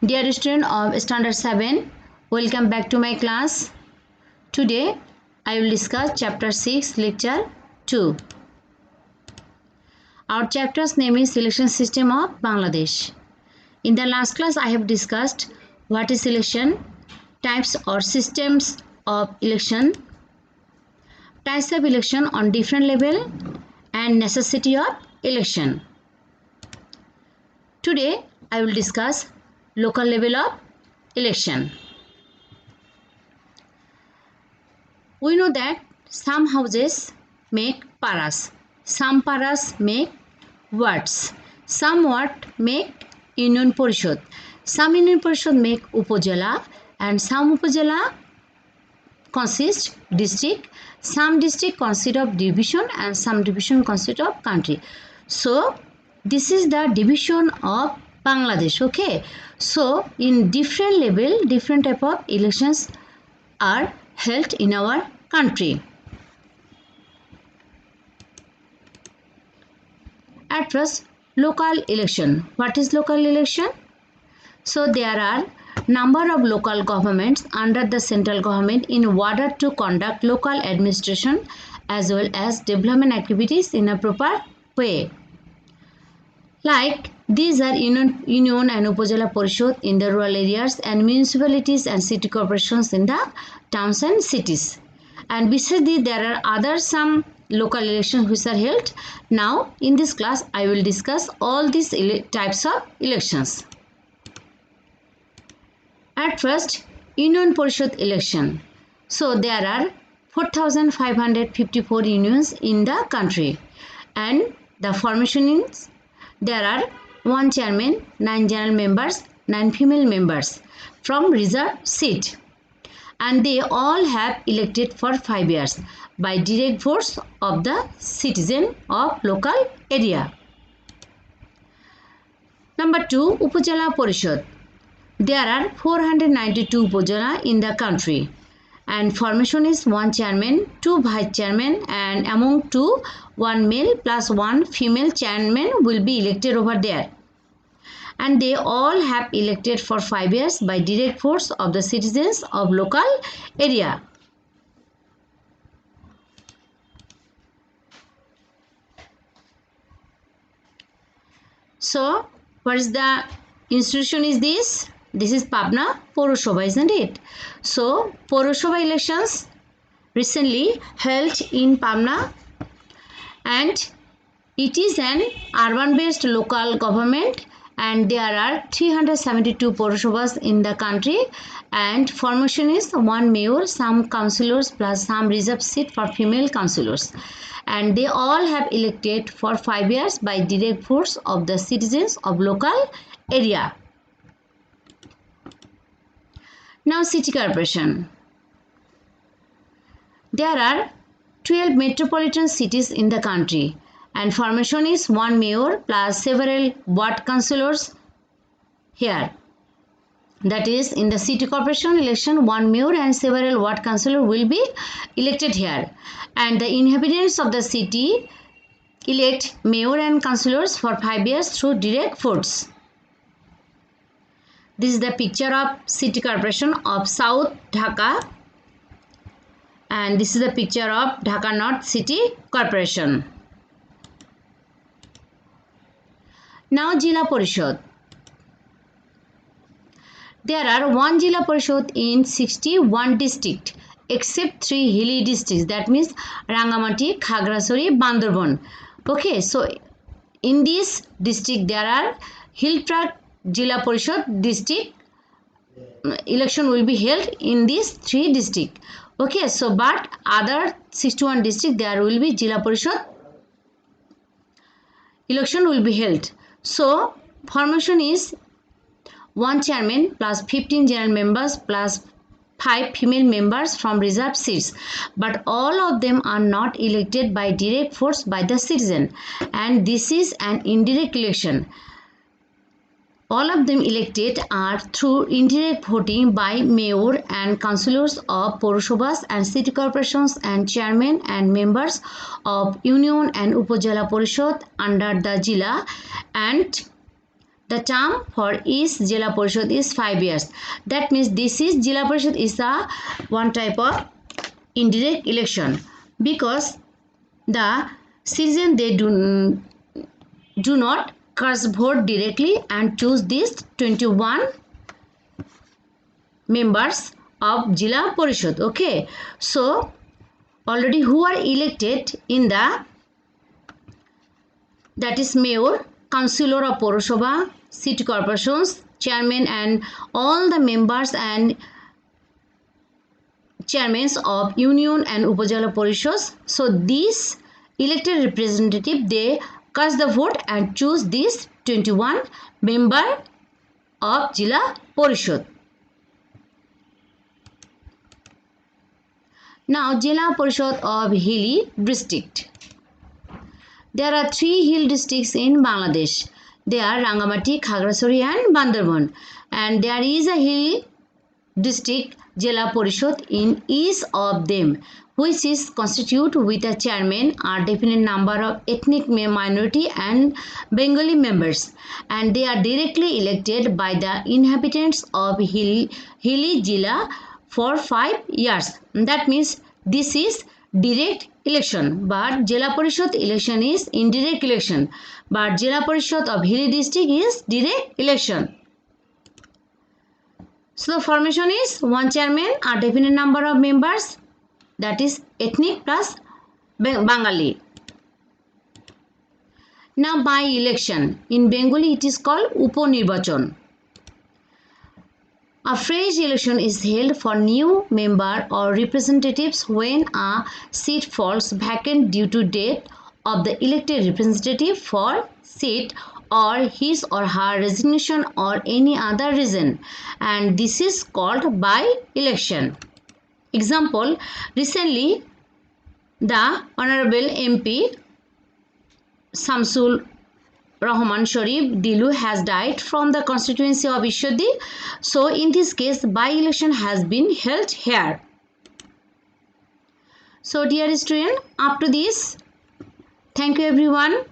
Dear student of Standard 7, welcome back to my class. Today I will discuss chapter 6, lecture 2. Our chapter's name is Selection System of Bangladesh. In the last class I have discussed what is election, types or systems of election, types of election on different level and necessity of election. Today I will discuss local level of election. We know that some houses make paras, some paras make wards, some ward make union porishod, some union porishod make upojela, and some upojela consist district, some district consist of division, and some division consist of country. So this is the division of Bangladesh. Okay, so in different level, different type of elections are held in our country. At first, local election. What is local election? So there are number of local governments under the central government in order to conduct local administration as well as development activities in a proper way. Like these are union and upojela porishod in the rural areas and municipalities and city corporations in the towns and cities. And besides this, there are other some local elections which are held. Now in this class I will discuss all these types of elections. At first, union porishod election. So there are 4,554 unions in the country, and the formation is there are 1 chairman, 9 general members, 9 female members from reserved seat, and they all have elected for 5 years by direct votes of the citizen of local area. Number 2, Upojela Porishod. There are 492 upojela in the country, and formation is 1 chairman, 2 vice chairman, and among 2, 1 male plus 1 female chairman will be elected over there. And they all have elected for 5 years by direct votes of the citizens of local area. So, what is the institution is this? This is Pabna Poroshobha, isn't it? So, Poroshobha elections recently held in Pabna, and it is an urban-based local government, and there are 372 Poroshobhas in the country, and formation is 1 mayor, some councillors plus some reserved seat for female councillors, and they all have elected for 5 years by direct votes of the citizens of local area. Now city corporation. There are 12 metropolitan cities in the country, and formation is 1 mayor plus several ward councillors here. That is, in the city corporation election, 1 mayor and several ward councillors will be elected here, and the inhabitants of the city elect mayor and councillors for 5 years through direct votes. This is the picture of city corporation of South Dhaka, and this is the picture of Dhaka North City Corporation. Now Jila Porishod. There are 1 Jila Porishod in 61 districts except 3 hilly districts, that means Rangamati, Khagrasari, Bandarban. Okay, so in this district there are Hiltrack Jila Porishod district election will be held in these 3 districts. Okay, so but other 61 districts there will be Jila Porishod election will be held. So formation is 1 chairman plus 15 general members plus 5 female members from reserved seats, but all of them are not elected by direct votes by the citizen, and this is an indirect election. All of them elected are through indirect voting by mayor and councillors of Poroshobhas and city corporations and chairmen and members of union and upojela porishod under the Jila, and The term for each Jila Parishad is 5 years. That means this is Jila Parishad is a one type of indirect election, because the citizen they do not cast vote directly and choose these 21 members of Jila Parishad. Okay, so already who are elected in the, that is mayor, councillor of Poroshobha, city corporations, chairman and all the members and chairmen of union and upajila parishads. So these elected representative they cast the vote and choose these 21 member of Jila Parishad. Now Jila Parishad of Hilli district. There are 3 hill districts in Bangladesh. They are Rangamati, Khagrasari and Bandarban, and there is a hill district Jila Parishad in each of them, which is constituted with a chairman, a definite number of ethnic minority and Bengali members, and they are directly elected by the inhabitants of Hilli Jila for 5 years. That means this is direct election, but Jila Parishad election is indirect election, but Jila Parishad of Hilli district is direct election. So the formation is one chairman, a definite number of members, that is ethnic plus Bengali. Now by election, in Bengali it is called Upo-Nirbachan. A fresh election is held for new member or representatives when a seat falls vacant due to death of the elected representative for seat or his or her resignation or any other reason, and this is called by-election. Example, recently the Honorable MP Samsul Rahman Sharif Dilu has died from the constituency of Ishodi. So in this case by-election has been held here. So dear student, up to this, thank you everyone.